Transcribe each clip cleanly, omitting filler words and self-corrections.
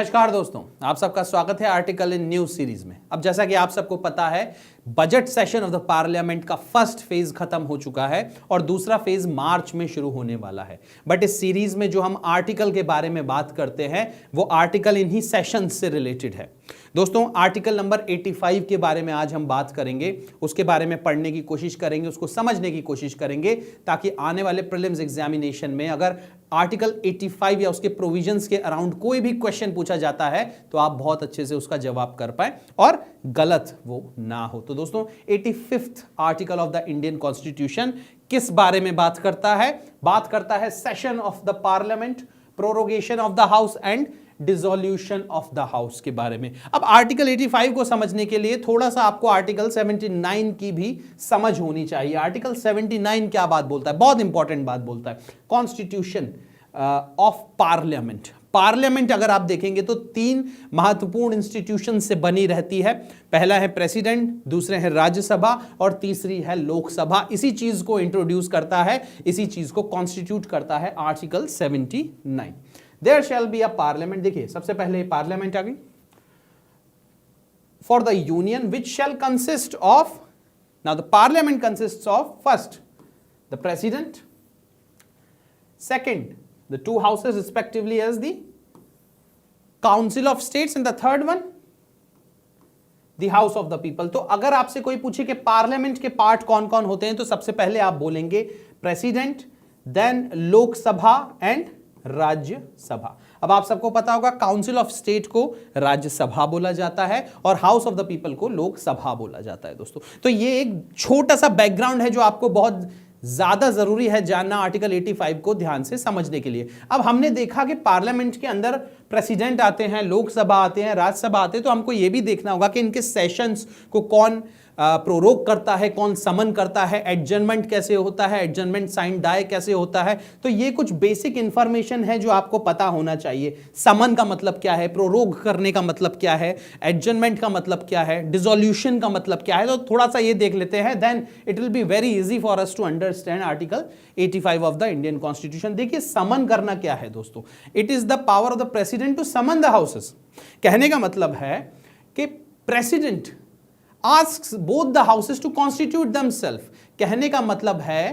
नमस्कार दोस्तों, आप सबका स्वागत है आर्टिकल इन न्यूज सीरीज में। अब जैसा कि आप सबको पता है, budget session of the parliament का फर्स्ट फेज खत्म हो चुका है और दूसरा फेज मार्च में शुरू होने वाला है। बट इस सीरीज में जो हम आर्टिकल के बारे में बात करते हैं वो आर्टिकल इन्हीं सेशन से रिलेटेड है। दोस्तों, आर्टिकल नंबर 85 के बारे में आज हम बात करेंगे, उसके बारे में पढ़ने की कोशिश करेंगे, उसको समझने की कोशिश करेंगे, ताकि आने वाले प्रीलिम्स एग्जामिनेशन में अगर आर्टिकल 85 या उसके प्रोविजंस के अराउंड कोई भी क्वेश्चन पूछा जाता है तो आप बहुत अच्छे से उसका जवाब कर पाए और गलत वो ना हो। तो दोस्तों, 85th article of the Indian constitution किस बारे में बात करता है? बात करता है session of the parliament, prorogation of the house and dissolution of the house के बारे में। अब आर्टिकल 85 को समझने के लिए थोड़ा सा आपको आर्टिकल 79 की भी समझ होनी चाहिए। आर्टिकल 79 क्या बात बोलता है? बहुत इंपॉर्टेंट बात बोलता है। Constitution of parliament. पार्लियामेंट अगर आप देखेंगे तो तीन महत्वपूर्ण इंस्टीट्यूशन से बनी रहती है। पहला है प्रेसिडेंट, दूसरे है राज्यसभा और तीसरी है लोकसभा। इसी चीज को इंट्रोड्यूस करता है, इसी चीज को कॉन्स्टिट्यूट करता है article 79। There shall be a parliament. देखिए, सबसे पहले पार्लियामेंट आ गई। For the union which shall consist of, now the parliament consists of first the president, second the two houses respectively as the council of states and the third one the house of the people। तो अगर आपसे कोई पूछे कि parliament के part कौन कौन होते हैं तो सबसे पहले आप बोलेंगे president, then Lok Sabha and Rajya Sabha. अब आप सबको पता होगा काउंसिल ऑफ स्टेट को राज्यसभा बोला जाता है और हाउस ऑफ द पीपल को लोकसभा बोला जाता है। दोस्तों, तो ये एक छोटा सा बैकग्राउंड है जो आपको बहुत ज्यादा जरूरी है जानना आर्टिकल 85 को ध्यान से समझने के लिए। अब हमने देखा कि पार्लियामेंट के अंदर प्रेसिडेंट आते हैं, लोकसभा आते हैं, राज्यसभा आते हैं, तो हमको यह भी देखना होगा कि इनके सेशंस को कौन प्रोरोग करता है, कौन समन करता है, एडजर्नमेंट कैसे होता है, एडजर्नमेंट साइन डाई कैसे होता है। तो ये कुछ बेसिक इंफॉर्मेशन है जो आपको पता होना चाहिए। समन का मतलब क्या है, प्रोरोग करने का मतलब क्या है, एडजर्नमेंट का मतलब क्या है, डिसोल्यूशन का मतलब क्या है। तो थोड़ा सा ये देख लेते हैं, then it will be very easy for us to understand article 85 of the Indian constitution. देखिए, समन करना क्या है दोस्तों? It is the power of the president to summon the houses. कहने का मतलब है कि president asks both the houses to constitute themselves। कहने का मतलब है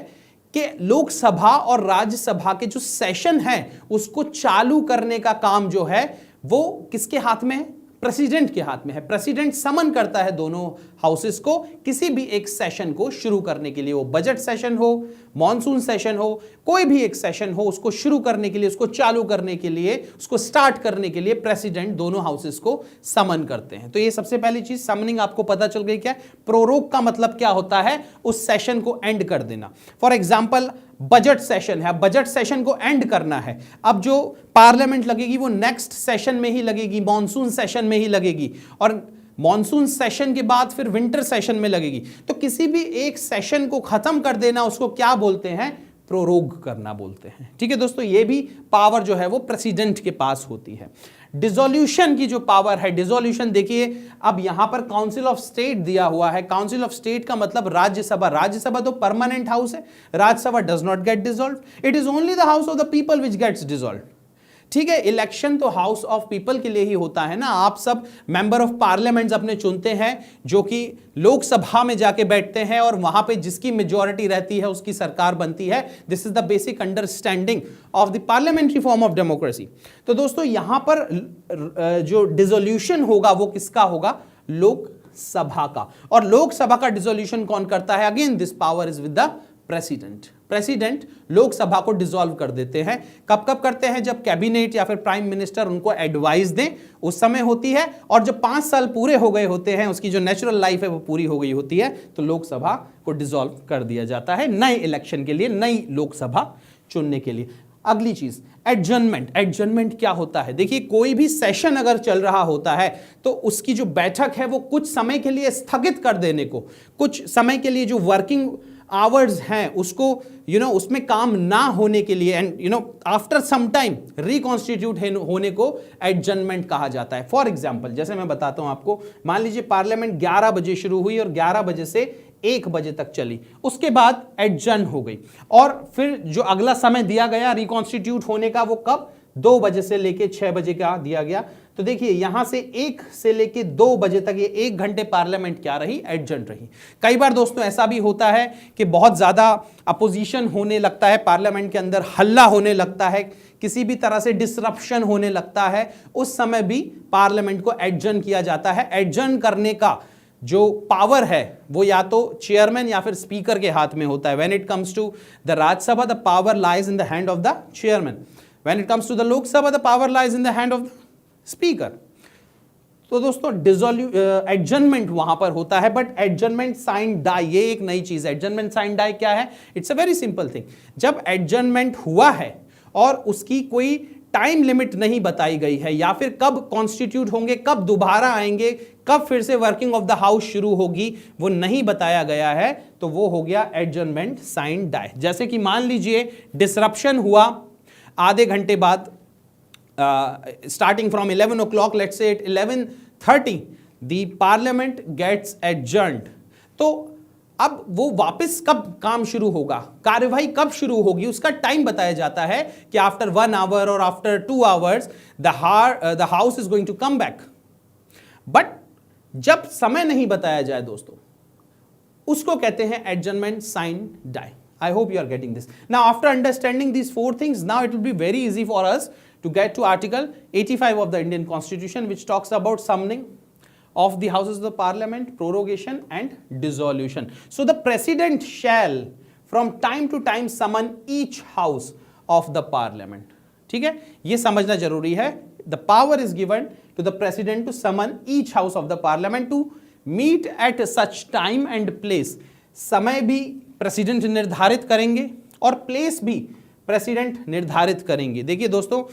कि लोकसभा और राज्यसभा के जो सेशन है उसको चालू करने का काम जो है वो किसके हाथ में है? प्रेसिडेंट के हाथ में है। प्रेसिडेंट समन करता है दोनों हाउसेस को किसी भी एक सेशन को शुरू करने के लिए, वो बजट सेशन हो, मॉनसून सेशन हो, कोई भी एक सेशन हो, उसको शुरू करने के लिए, उसको चालू करने के लिए, उसको स्टार्ट करने के लिए प्रेसिडेंट दोनों हाउसेस को समन करते हैं। तो ये सबसे पहली चीज, समनिंग आपको पता चल गई। क्या प्रोरोग का मतलब क्या होता है? उस सेशन को एंड कर देना। फॉर एग्जाम्पल, बजट सेशन है, बजट सेशन को एंड करना है। अब जो पार्लियामेंट लगेगी वो नेक्स्ट सेशन में ही लगेगी, मॉनसून सेशन में ही लगेगी, और मॉनसून सेशन के बाद फिर विंटर सेशन में लगेगी। तो किसी भी एक सेशन को खत्म कर देना, उसको क्या बोलते हैं? प्रोरोग करना बोलते हैं। ठीक है दोस्तों, ये भी पावर जो है वो प्रेसिडेंट के पास होती है। डिसोल्यूशन की जो पावर है, डिसोल्यूशन देखिए, अब यहां पर काउंसिल ऑफ स्टेट दिया हुआ है। काउंसिल ऑफ स्टेट का मतलब राज्यसभा। राज्यसभा तो परमानेंट हाउस है, Rajya Sabha does not get dissolved, it is only the house of the people which gets dissolved. ठीक है, इलेक्शन तो हाउस ऑफ पीपल के लिए ही होता है ना। आप सब मेंबर ऑफ पार्लियामेंट अपने चुनते हैं जो कि लोकसभा में जाके बैठते हैं और वहां पे जिसकी मेजॉरिटी रहती है उसकी सरकार बनती है। This is the basic understanding of the parliamentary form of democracy. तो दोस्तों, यहां पर जो डिसोल्यूशन होगा वो किसका होगा? लोकसभा का। और लोकसभा का डिसोल्यूशन कौन करता है? Again this power is with the president. President Lok Sabha को डिसॉल्व कर देते हैं। कब कब करते हैं? जब कैबिनेट या फिर प्राइम मिनिस्टर उनको एडवाइस दें, उस समय होती है। और जब 5 साल पूरे हो गए होते हैं, उसकी जो नेचुरल लाइफ है वो पूरी हो गई होती है, तो लोकसभा को डिसॉल्व कर दिया जाता है नए इलेक्शन के लिए, नई लोकसभा चुनने के लिए। अगली चीज, एडजर्नमेंट। एडजर्नमेंट क्या होता है? देखिए, कोई भी सेशन अगर चल रहा होता है तो उसकी जो बैठक है वो कुछ समय के लिए स्थगित कर देने को, कुछ समय के लिए जो वर्किंग आवर्स हैं उसको उसमें काम ना होने के लिए, and after some time reconstitute होने को एडजर्नमेंट कहा जाता है। फॉर एग्जांपल, जैसे मैं बताता हूं आपको, मान लीजिए पार्लियामेंट 11 बजे शुरू हुई और 11 बजे से 1 बजे तक चली, उसके बाद एडजर्न हो गई, और फिर जो अगला समय दिया गया रिकॉन्स्टिट्यूट होने का वो कब? 2 बजे से लेके 6 बजे का दिया गया, तो देखिए यहां से 1 से लेके 2 बजे तक ये 1 घंटे पार्लियामेंट क्या रही, एडजर्न रही। कई बार दोस्तों ऐसा भी होता है कि बहुत ज्यादा अपोजिशन होने लगता है, पार्लियामेंट के अंदर हल्ला होने लगता है, किसी भी तरह से डिसरप्शन होने लगता है, उस समय भी पार्लियामेंट को एडजर्न किया जाता है। एडजर्न करने का जो पावर है वो या तो चेयरमैन या फिर स्पीकर के हाथ में होता है। When it comes to the Rajya Sabha the power lies in the hand of the chairman, when it comes to the Lok Sabha the power lies in the hand of speaker. तो दोस्तों एडजर्नमेंट वहां पर होता है, बट एडजर्नमेंट साइन डाई ये एक नई चीज है। एडजर्नमेंट साइन डाई क्या है? It's a very simple thing. जब एडजर्नमेंट हुआ है और उसकी कोई टाइम लिमिट नहीं बताई गई है, या फिर कब कॉन्स्टिट्यूट होंगे, कब दोबारा आएंगे, कब फिर से वर्किंग ऑफ द हाउस शुरू होगी, वो नहीं बताया गया है, तो वो हो गया एडजर्नमेंट साइन डाई। जैसे कि मान लीजिए डिसरप्शन हुआ आधे घंटे बाद, starting from 11 o'clock, let's say at 11:30 the parliament gets adjourned। तो अब वो वापस कब काम शुरू होगा, कार्यवाही कब शुरू होगी, उसका टाइम बताया जाता है कि आफ्टर 1 hour और after 2 hours the house is going to come back। But जब समय नहीं बताया जाए दोस्तों, उसको कहते हैं adjournment sine die. I hope you are getting this. Now after understanding these 4 things, now it will be very easy for us to get to Article 85 of the Indian Constitution, which talks about summoning of the houses of the parliament, prorogation and dissolution. So the president shall from time to time summon each house of the parliament। ठीक है, ये समझना जरूरी है। The power is given to the president to summon each house of the parliament to meet at such time and place। समय भी president निर्धारित करेंगे और प्लेस भी प्रेसिडेंट निर्धारित करेंगे। देखिए दोस्तों,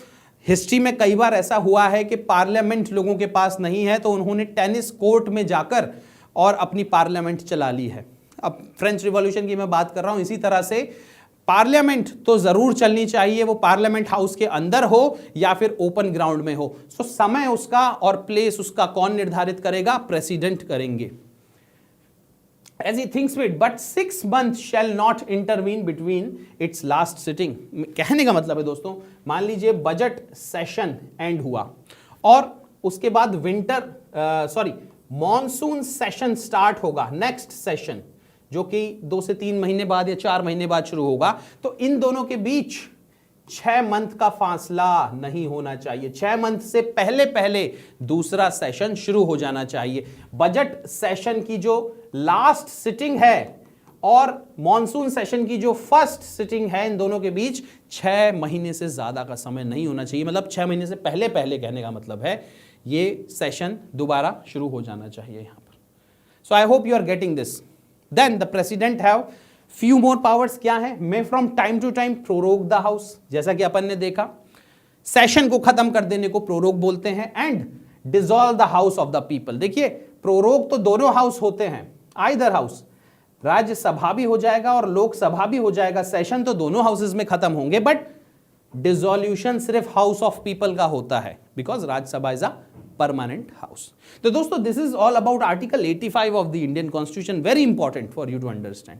हिस्ट्री में कई बार ऐसा हुआ है कि पार्लियामेंट लोगों के पास नहीं है, तो उन्होंने टेनिस कोर्ट में जाकर और अपनी पार्लियामेंट चला ली है। अब फ्रेंच रिवॉल्यूशन की मैं बात कर रहा हूं। इसी तरह से पार्लियामेंट तो जरूर चलनी चाहिए, वो पार्लियामेंट हाउस के अंदर हो या फिर ओपन ग्राउंड में हो। सो समय उसका और प्लेस उसका कौन निर्धारित करेगा? प्रेसिडेंट करेंगे। As he thinks fit, but 6 months shall not intervene between its last sitting। कहने का मतलब है दोस्तों, मान लीजिए बजट सेशन एंड हुआ और उसके बाद मॉनसून सेशन स्टार्ट होगा, नेक्स्ट सेशन, जो कि 2 से 3 महीने बाद या 4 महीने बाद शुरू होगा। तो इन दोनों के बीच 6 मंथ का फासला नहीं होना चाहिए। 6 मंथ से पहले पहले दूसरा सेशन शुरू हो जाना चाहिए। बजट सेशन की जो लास्ट सिटिंग है और मॉनसून सेशन की जो फर्स्ट सिटिंग है, इन दोनों के बीच 6 महीने से ज्यादा का समय नहीं होना चाहिए। मतलब 6 महीने से पहले पहले कहने का मतलब है ये सेशन दोबारा शुरू हो जाना चाहिए यहां पर। So I hope you are getting this. Then the president have few more powers. क्या है? May from time to time prorogue the house, जैसा कि अपन ने देखा, सेशन को खत्म कर देने को प्रोरोग बोलते हैं। And dissolve the house of the people. देखिए प्रोरोग तो दोनों हाउस होते हैं, आइदर हाउस, राज्यसभा भी हो जाएगा और लोकसभा भी हो जाएगा। सेशन तो दोनों हाउसेज में खत्म होंगे, बट डिसॉल्यूशन सिर्फ हाउस ऑफ पीपल का होता है, because Rajya Sabha is a permanent house. तो दोस्तों this is all about article 85 of the Indian constitution, very important for you to understand.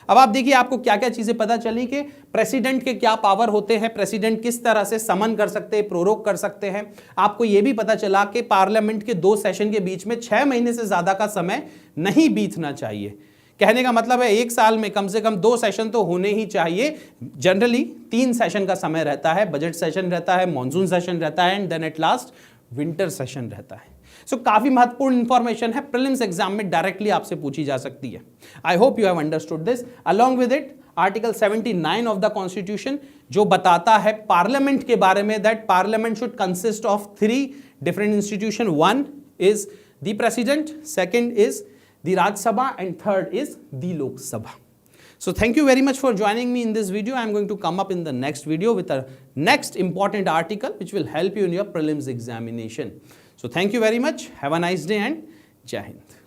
अब आप देखिए आपको क्या क्या चीजें पता चली कि प्रेसिडेंट के क्या पावर होते हैं, प्रेसिडेंट किस तरह से समन कर सकते हैं, प्रोरोग कर सकते हैं। आपको यह भी पता चला कि पार्लियामेंट के 2 सेशन के बीच में 6 महीने से ज्यादा का समय नहीं बीतना चाहिए। कहने का मतलब है 1 साल में कम से कम 2 सेशन तो होने ही चाहिए। जनरली 3 सेशन का समय रहता है, बजट सेशन रहता है, मॉनसून सेशन रहता है and then at last winter session रहता है। सो काफी महत्वपूर्ण इंफॉर्मेशन है, प्रीलिम्स एग्जाम में डायरेक्टली आपसे पूछी जा सकती है। आई hope you have understood this. Along with it article 79 of the constitution जो बताता है पार्लियामेंट के बारे में, that parliament should consist of 3 different institution. 1 is the president, second is the Rajya Sabha and third is the Lok Sabha. So thank you very much for joining me in this video. I am going to come up in the next video with a next important article which will help you in your prelims examination. So thank you very much. Have a nice day and Jai Hind.